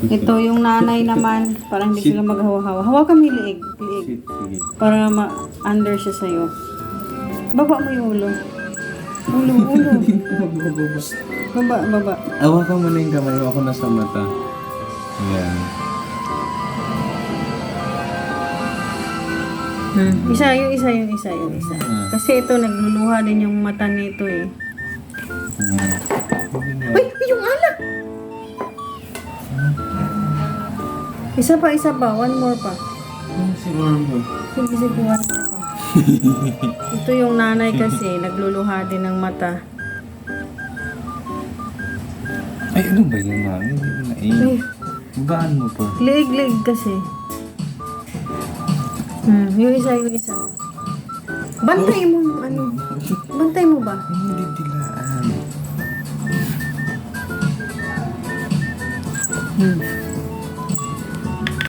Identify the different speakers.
Speaker 1: Ito yung nanay naman, para hindi sila maghawa-hawa. Hawakan mo yung liig. Liig.
Speaker 2: Sige.
Speaker 1: Para ma-under siya sa'yo. Baba mo yung ulo. Ulo. Baba.
Speaker 2: Awakan mo na yung kamay mo. Ako nasa mata. Ayan.
Speaker 1: Isa. Kasi ito, nagluluha din yung mata nito eh. Uy, yung alak! Isa pa. One more pa.
Speaker 2: Si Marmo.
Speaker 1: Sige, one more pa. Ito yung nanay kasi, nagluluha din ng mata.
Speaker 2: Ay, ano ba yun, mami?
Speaker 1: Ay,
Speaker 2: Baan mo pa?
Speaker 1: leg kasi. Yung isa. Bantay mo, bantay mo ba?
Speaker 2: Hindi dilaan.